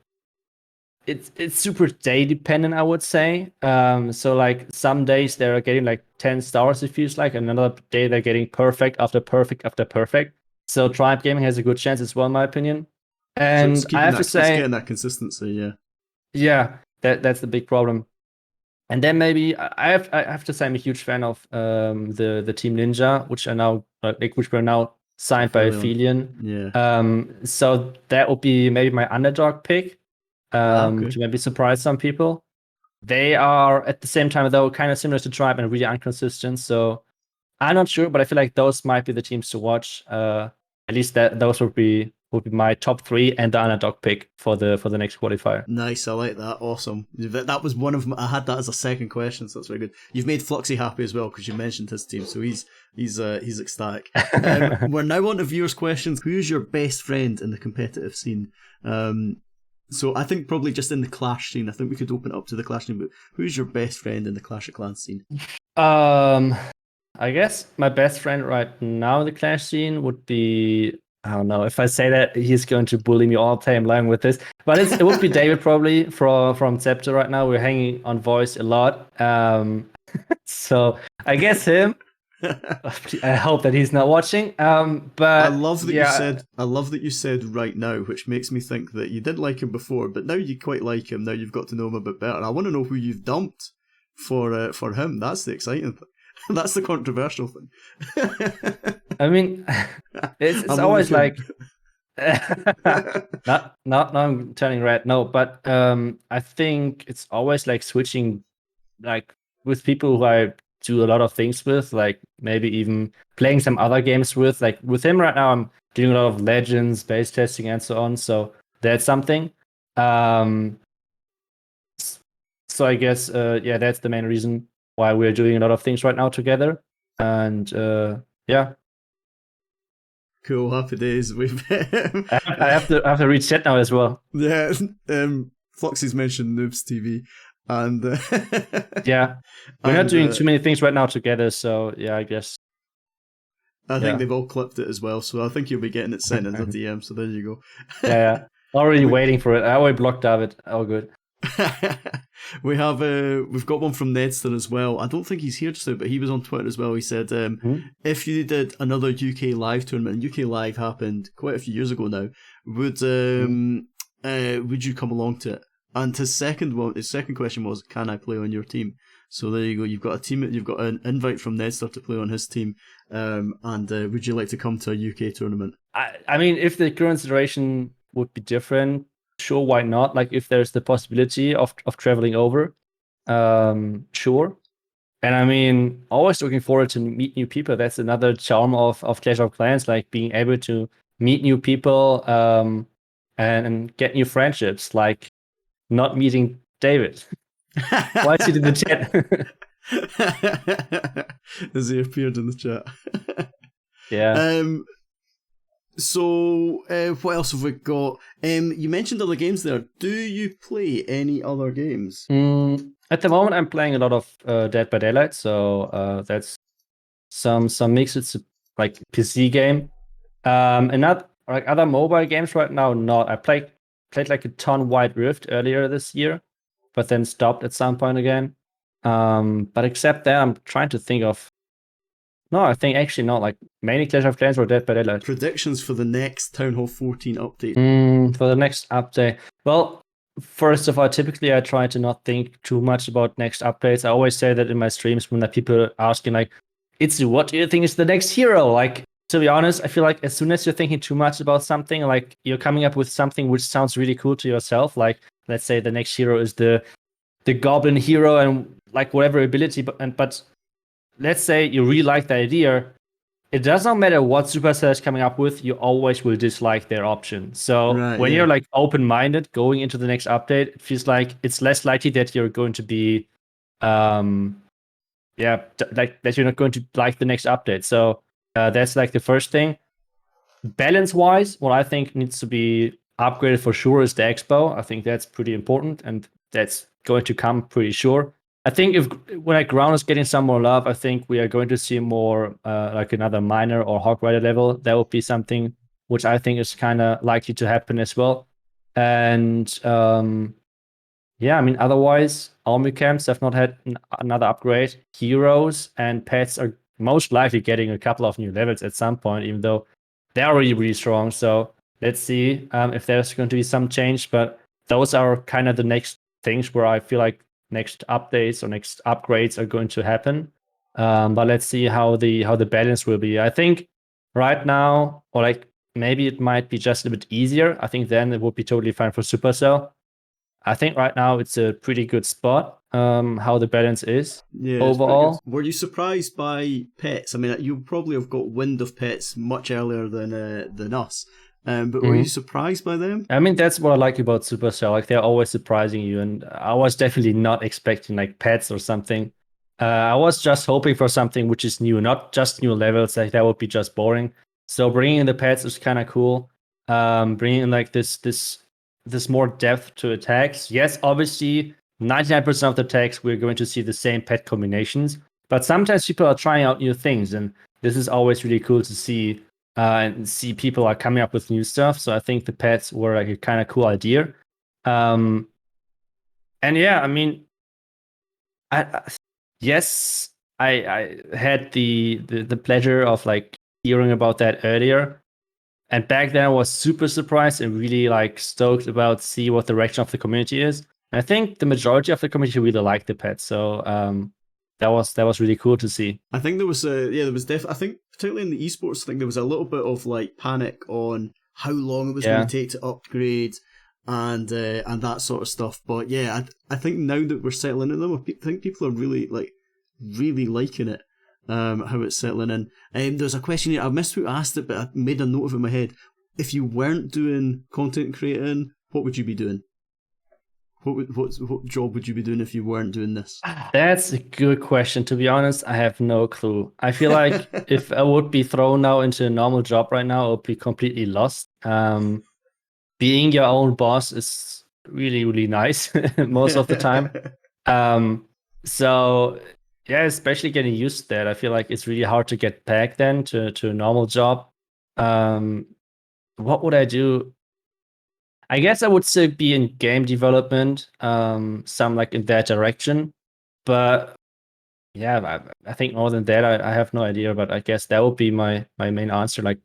It's super day dependent, I would say. So, like, some days they're getting, like, 10 stars, it feels like. Another day they're getting perfect after perfect after perfect. So Tribe Gaming has a good chance as well, in my opinion. And so I have to say, it's getting that consistency, yeah. Yeah, that's the big problem. And then maybe I have to say I'm a huge fan of the Team Ninja, which are now which were now signed by Aphelion. Aphelion. So that would be maybe my underdog pick Okay. to maybe surprise some people. They are at the same time though kind of similar to Tribe and really inconsistent. So I'm not sure, but I feel like those might be the teams to watch. At least those would be my top 3 and the underdog pick for the next qualifier. Nice, I like that. Awesome. That was one of I had that as a second question, so that's very good. You've made Fluxy happy as well because you mentioned his team, so he's ecstatic. We're now on to viewers' questions. Who's your best friend in the competitive scene? So I think probably just in the Clash scene. I think we could open it up to the Clash scene. But who's your best friend in the Clash of Clans scene? I guess my best friend right now in the Clash scene would be, I don't know, if I say that, he's going to bully me all time long with this. But it would be David probably from Scepter right now. We're hanging on voice a lot. So I guess him. I hope that he's not watching. But I love that you said right now, which makes me think that you did like him before, but now you quite like him. Now you've got to know him a bit better. I want to know who you've dumped for him. That's the exciting thing. That's the controversial thing. I mean, it's always like not I'm turning red. No, but I think it's always like switching, like with people who I do a lot of things with, like maybe even playing some other games with. Like with him right now, I'm doing a lot of Legends, base testing, and so on. So that's something. So I guess that's the main reason why we're doing a lot of things right now together. And yeah. Cool, happy days. I have to read chat now as well. Yeah, Foxy's mentioned Noobs TV, and yeah, we're not doing too many things right now together. So yeah, I guess. I think they've all clipped it as well, so I think you'll be getting it sent in the DM. So there you go. yeah. Already waiting for it. I already blocked David. Oh, good. We've got one from Nedster as well. I don't think he's here just now, but he was on Twitter as well. He said, if you did another UK Live tournament, and UK Live happened quite a few years ago now, would you come along to it? And his second question was, can I play on your team? So there you go. You've got an invite from Nedster to play on his team. And would you like to come to a UK tournament? I mean, if the current situation would be different, sure, why not? Like if there's the possibility of traveling over, sure. And I mean, always looking forward to meet new people. That's another charm of Clash of Clans, like being able to meet new people and get new friendships, like not meeting David. Why is he in the chat? As he appeared in the chat. Yeah. So, what else have we got? You mentioned other games there. Do you play any other games? At the moment, I'm playing a lot of Dead by Daylight, so that's some mix. It's like PC game, and not like other mobile games right now. Not I played like a ton Wild Rift earlier this year, but then stopped at some point again. But except that, I'm trying to think of. No, I think actually not. Like mainly Clash of Clans or Dead by Daylight. Predictions for the next Town Hall 14 update. For the next update, well, first of all, typically I try to not think too much about next updates. I always say that in my streams when people are asking like, "iTzu, what do you think is the next hero?" Like, to be honest, I feel like as soon as you're thinking too much about something, like you're coming up with something which sounds really cool to yourself. Like, let's say the next hero is the Goblin hero and like whatever ability, but let's say you really like the idea, it does not matter what Supercell is coming up with, you always will dislike their option. So when you're like open-minded going into the next update, it feels like it's less likely that you're going to be, like that you're not going to like the next update. So that's like the first thing. Balance-wise, what I think needs to be upgraded for sure is the Expo. I think that's pretty important, and that's going to come pretty sure. I think when Ground is getting some more love, I think we are going to see more like another Miner or Hog Rider level. That would be something which I think is kind of likely to happen as well. And I mean, otherwise, army camps have not had another upgrade. Heroes and pets are most likely getting a couple of new levels at some point, even though they're already really strong. So let's see if there's going to be some change. But those are kind of the next things where I feel like next updates or next upgrades are going to happen. But let's see how the balance will be. I think right now, or like maybe it might be just a bit easier. I think then it would be totally fine for Supercell. I think right now it's a pretty good spot. How the balance is overall. Were you surprised by pets? I mean, you probably have got wind of pets much earlier than us. But were you surprised by them? I mean, that's what I like about Supercell. Like, they're always surprising you, and I was definitely not expecting like pets or something. I was just hoping for something which is new, not just new levels. Like, that would be just boring. So bringing in the pets is kind of cool. Bringing in like this more depth to attacks. Yes, obviously, 99% of the attacks we're going to see the same pet combinations, but sometimes people are trying out new things, and this is always really cool to see. And see people are coming up with new stuff. So I think the pets were like a kind of cool idea. And yeah, I mean, yes, I had the pleasure of like hearing about that earlier. And back then I was super surprised and really like stoked about see what the direction of the community is. And I think the majority of the community really liked the pets. So that was really cool to see. I think there was I think particularly in the esports thing, there was a little bit of like panic on how long it was going to take to upgrade and that sort of stuff. But yeah, I think now that we're settling in them, I think people are really liking it. How it's settling in. There's a question here. I missed who asked it, but I made a note of it in my head. If you weren't doing content creating, what would you be doing? What job would you be doing if you weren't doing this? That's a good question. To be honest, I have no clue. I feel like if I would be thrown now into a normal job right now, I would be completely lost. Being your own boss is really, really nice most of the time. So yeah, especially getting used to that. I feel like it's really hard to get back then to a normal job. What would I do? I guess I would still be in game development, some like in that direction. But yeah, I think more than that, I have no idea. But I guess that would be my main answer. Like,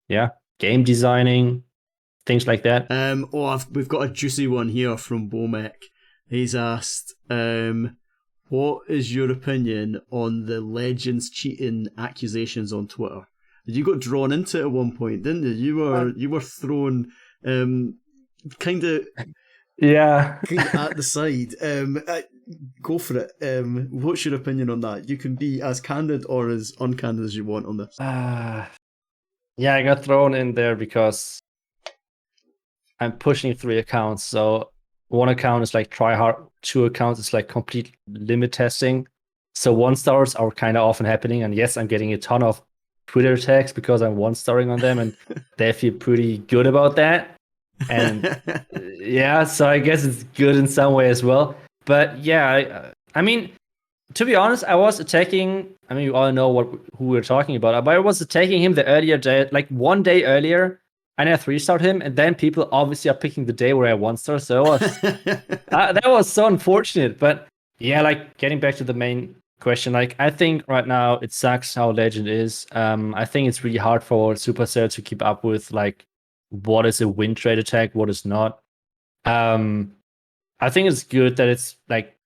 yeah, game designing, things like that. We've got a juicy one here from Bomek. He's asked, what is your opinion on the Legends cheating accusations on Twitter? You got drawn into it at one point, didn't you? You were thrown kind of at the side. Go for it. What's your opinion on that? You can be as candid or as uncandid as you want on this. Yeah, I got thrown in there because I'm pushing 3 accounts. So one account is like try hard, 2 accounts is like complete limit testing. So 1-stars are kind of often happening, and yes, I'm getting a ton of Twitter tags because I'm 1-starring on them, and they feel pretty good about that. And yeah, so I guess it's good in some way as well. But yeah, I mean, to be honest, I was attacking. I mean, you all know who we're talking about. But I was attacking him the earlier day, like one day earlier, and I 3-starred him. And then people obviously are picking the day where I 1-star. So that was so unfortunate. But yeah, like getting back to the main question, like I think right now it sucks how Legend is. I think it's really hard for Supercell to keep up with like what is a win trade attack, what is not. I think it's good that it's like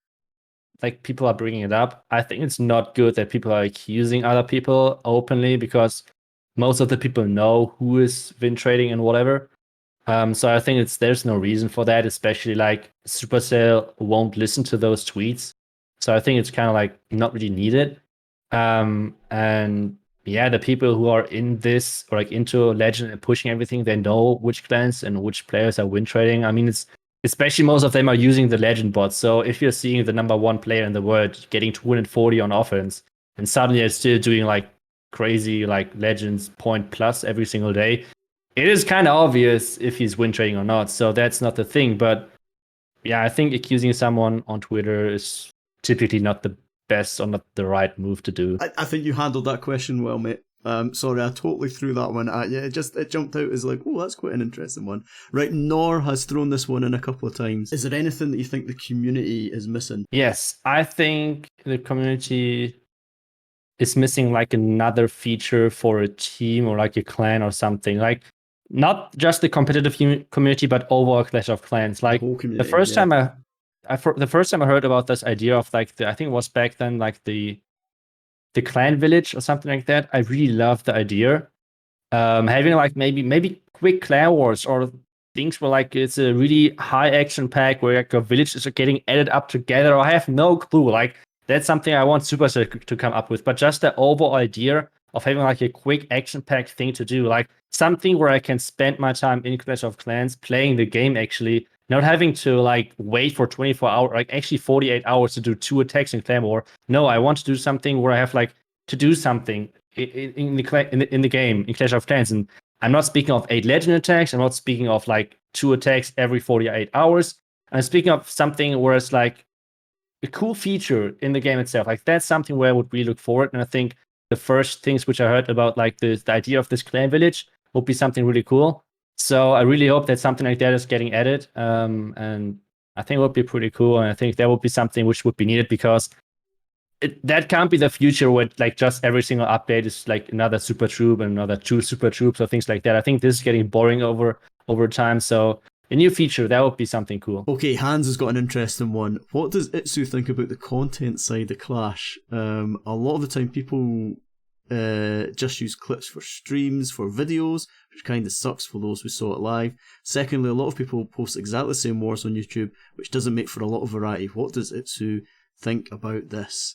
people are bringing it up. I think it's not good that people are accusing other people openly, because most of the people know who is win trading and whatever. So I think there's no reason for that, especially like Supercell won't listen to those tweets. So I think it's kind of like not really needed. And yeah, the people who are in this or like into Legend and pushing everything, they know which clans and which players are win trading. I mean, it's especially most of them are using the Legend bots. So if you're seeing the number 1 player in the world getting 240 on offense, and suddenly they're still doing like crazy like Legends point plus every single day, it is kind of obvious if he's win trading or not. So that's not the thing. But yeah, I think accusing someone on Twitter is typically not the best or not the right move to do. I think you handled that question well, mate. Sorry, I totally threw that one at you. It jumped out as like, oh, that's quite an interesting one. Right, Nor has thrown this one in a couple of times. Is there anything that you think the community is missing? Yes, I think the community is missing like another feature for a team or like a clan or something. Like not just the competitive community, but overall Clash of Clans. Like the first time the first time I heard about this idea of like I think it was back then like the clan village or something like that. I really loved the idea. Having like maybe quick clan wars or things where like it's a really high action pack where like your villages are getting added up together. I have no clue. Like that's something I want Supercell to come up with. But just the overall idea of having like a quick action pack thing to do, like something where I can spend my time in Clash of Clans playing the game actually, not having to like wait for 24 hours, like actually 48 hours to do 2 attacks in Clan War. No, I want to do something where I have like to do something in the game in Clash of Clans, and I'm not speaking of 8 legend attacks. I'm not speaking of like 2 attacks every 48 hours. I'm speaking of something where it's like a cool feature in the game itself. Like that's something where I would really look forward. And I think the first things which I heard about like the idea of this clan village would be something really cool. So I really hope that something like that is getting added. And I think it would be pretty cool. And I think that would be something which would be needed because that can't be the future where like just every single update is like another super troop and another 2 super troops or things like that. I think this is getting boring over time. So a new feature, that would be something cool. Okay, Hans has got an interesting one. What does iTzu think about the content side of Clash? A lot of the time people just use clips for streams, for videos, which kind of sucks for those who saw it live. Secondly, a lot of people post exactly the same wars on YouTube, which doesn't make for a lot of variety. What does iTzu think about this?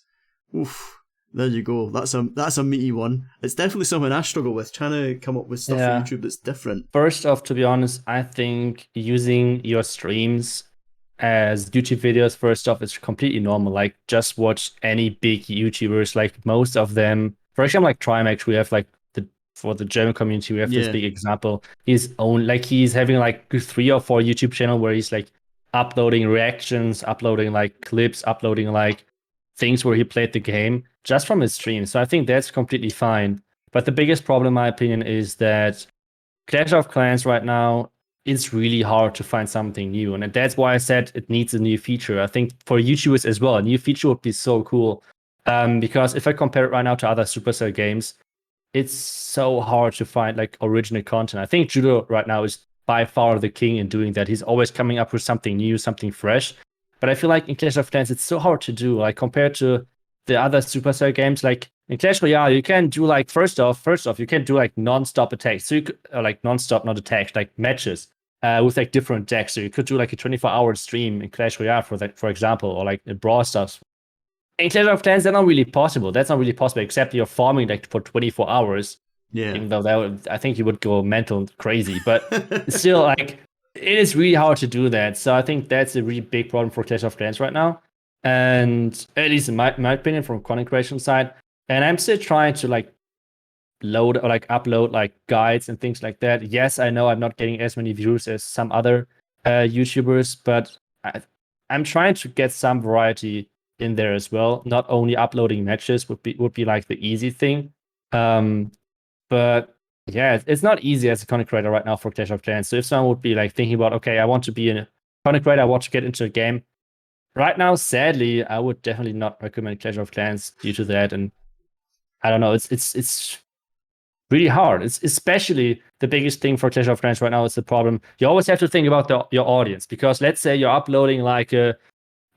Oof. There you go. That's a meaty one. It's definitely something I struggle with, trying to come up with stuff for YouTube that's different. First off, to be honest, I think using your streams as YouTube videos, first off, is completely normal. Like, just watch any big YouTubers. Like, most of them, for example, like Trimax, we have like for the German community, we have this big example. He's having like 3 or 4 YouTube channel where he's like uploading reactions, uploading like clips, uploading like things where he played the game just from his stream. So I think that's completely fine. But the biggest problem, in my opinion, is that Clash of Clans right now, it's really hard to find something new. And that's why I said it needs a new feature. I think for YouTubers as well, a new feature would be so cool. Because if I compare it right now to other Supercell games, it's so hard to find like original content. I think Judo right now is by far the king in doing that. He's always coming up with something new, something fresh. But I feel like in Clash of Clans, it's so hard to do. Like compared to the other Supercell games, like in Clash Royale, you can do like first off, you can do like non-stop attacks. So you could, like non-stop, not attacks, like matches with like different decks. So you could do like a 24-hour stream in Clash Royale for example, or like in Brawl Stars. In Clash of Clans, that's not really possible. That's not really possible, except you're farming like for 24 hours. Yeah. Even though I think you would go mental and crazy, but still, like, it is really hard to do that. So I think that's a really big problem for Clash of Clans right now. And at least in my opinion, from content creation side. And I'm still trying to like load or like upload like guides and things like that. Yes, I know I'm not getting as many views as some other YouTubers, but I'm trying to get some variety in there as well. Not only uploading matches would be like the easy thing. But yeah, it's not easy as a content creator right now for Clash of Clans. So if someone would be like thinking about, okay, I want to be a content creator, I want to get into a game. Right now, sadly, I would definitely not recommend Clash of Clans due to that. And I don't know, it's really hard. It's especially the biggest thing for Clash of Clans right now is the problem. You always have to think about your audience, because let's say you're uploading like a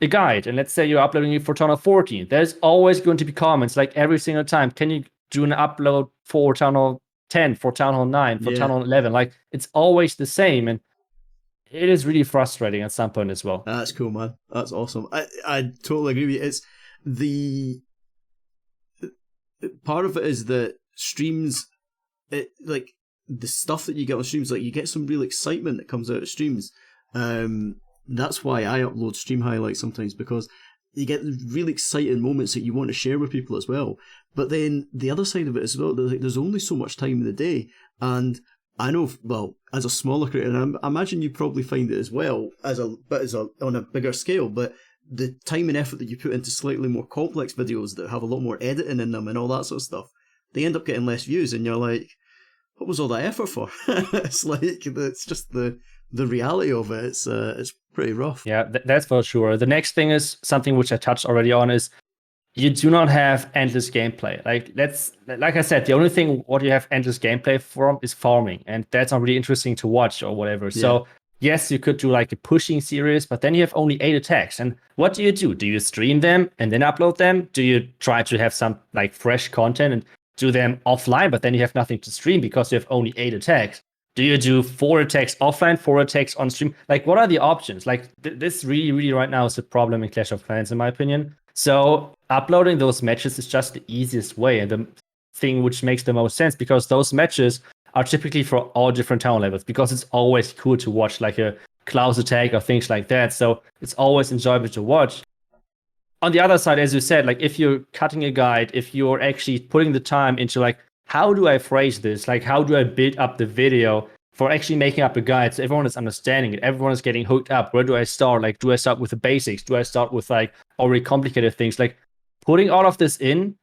guide, and let's say you're uploading it for Town Hall 14. There's always going to be comments like every single time. Can you do an upload for Town Hall 10, for Town Hall 9, for Town Hall 11? Like, it's always the same, and it is really frustrating at some point as well. That's cool, man. That's awesome. I totally agree with you. It's the part of it is that streams, like the stuff that you get on streams, like you get some real excitement that comes out of streams. That's why I upload stream highlights sometimes, because you get really exciting moments that you want to share with people as well. But then the other side of it as well, there's only so much time in the day. And I know, well, as a smaller creator, and I imagine you probably find it as well, on a bigger scale, but the time and effort that you put into slightly more complex videos that have a lot more editing in them and all that sort of stuff, they end up getting less views, and you're like, what was all that effort for? It's like, it's just the reality of it. It's pretty rough. Yeah, that's for sure. The next thing is something which I touched already on, is you do not have endless gameplay. Like I said, the only thing what you have endless gameplay from is farming, and that's not really interesting to watch or whatever. Yeah. So yes, you could do like a pushing series, but then you have only 8 attacks. And what do you do? Do you stream them and then upload them? Do you try to have some like fresh content and do them offline, but then you have nothing to stream because you have only 8 attacks? Do you do 4 attacks offline, 4 attacks on stream? Like, what are the options? Like, this really, really right now is a problem in Clash of Clans, in my opinion. So uploading those matches is just the easiest way and the thing which makes the most sense, because those matches are typically for all different town levels, because it's always cool to watch like a Klaus attack or things like that. So it's always enjoyable to watch. On the other side, as you said, like if you're cutting a guide, if you're actually putting the time into like, how do I phrase this? Like, how do I build up the video for actually making up a guide so everyone is understanding it, everyone is getting hooked up? Where do I start? Like, do I start with the basics? Do I start with like already complicated things? Like putting all of this in,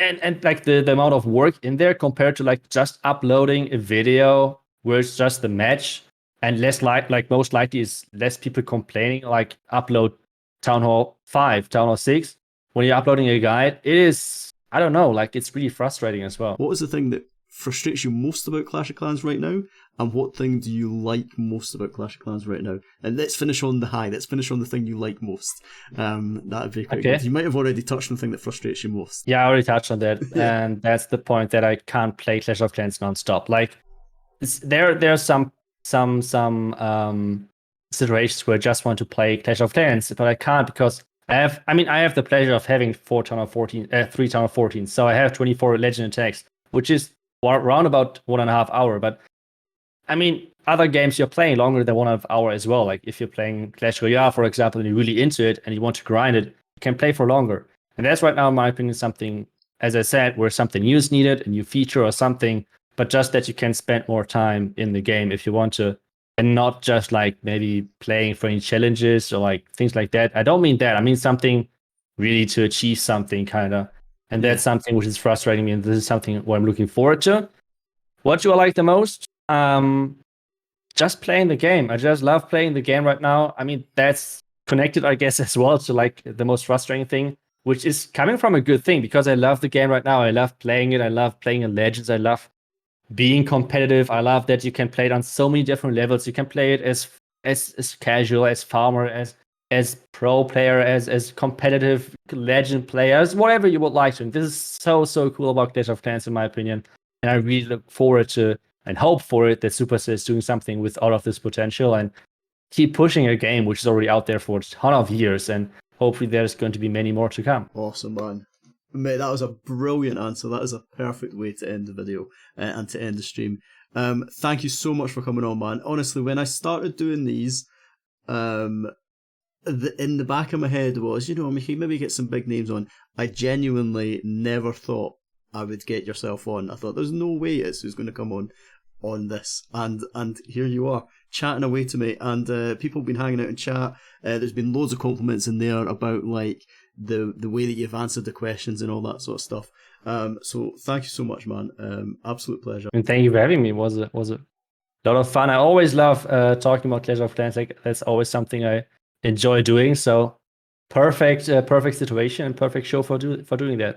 and like the amount of work in there compared to like just uploading a video where it's just the match, and less like most likely is less people complaining, like upload Town Hall 5, Town Hall 6. When you're uploading a guide, it is, I don't know, like it's really frustrating as well. What is the thing that frustrates you most about Clash of Clans right now? And what thing do you like most about Clash of Clans right now? And let's finish on the high. Let's finish on the thing you like most. That'd be quite good. You might have already touched on the thing that frustrates you most. Yeah, I already touched on that. Yeah. And that's the point, that I can't play Clash of Clans nonstop. Like, there's some situations where I just want to play Clash of Clans, but I can't, because I have the pleasure of having 3 Town Hall 14, so I have 24 legend attacks, which is around about 1.5 hours. But I mean, other games you're playing longer than 1.5 hours as well. Like if you're playing Clash Royale, for example, and you're really into it and you want to grind it, you can play for longer. And that's right now, in my opinion, something, as I said, where something new is needed, a new feature or something, but just that you can spend more time in the game if you want to, and not just like maybe playing for any challenges or like things like that. I don't mean that. I mean something really to achieve something, kind of. And that's something which is frustrating me, and this is something what I'm looking forward to. What do I like the most? Just playing the game. I just love playing the game right now. I mean, that's connected, I guess, as well to like the most frustrating thing, which is coming from a good thing, because I love the game right now. I love playing it. I love playing in Legends. I love being competitive. I love that you can play it on so many different levels. You can play it as casual, as farmer, as pro player, as competitive legend players, whatever you would like to. And this is so cool about Clash of Clans, in my opinion. And I really look forward to and hope for it that Supercell is doing something with all of this potential and keep pushing a game which is already out there for a ton of years. And hopefully there's going to be many more to come. Awesome, man. Mate, that was a brilliant answer. That is a perfect way to end the video and to end the stream. Thank you so much for coming on, man. Honestly, when I started doing these, in the back of my head was, maybe get some big names on. I genuinely never thought I would get yourself on. I thought there's no way it's who's going to come on this, and here you are chatting away to me, and people have been hanging out in chat. There's been loads of compliments in there about like the way that you've answered the questions and all that sort of stuff. So thank you so much, man. Absolute pleasure. And thank you for having me. It was a lot of fun. I always love talking about Clash of Clans. Like, that's always something I enjoy doing. So perfect situation and perfect show for doing that.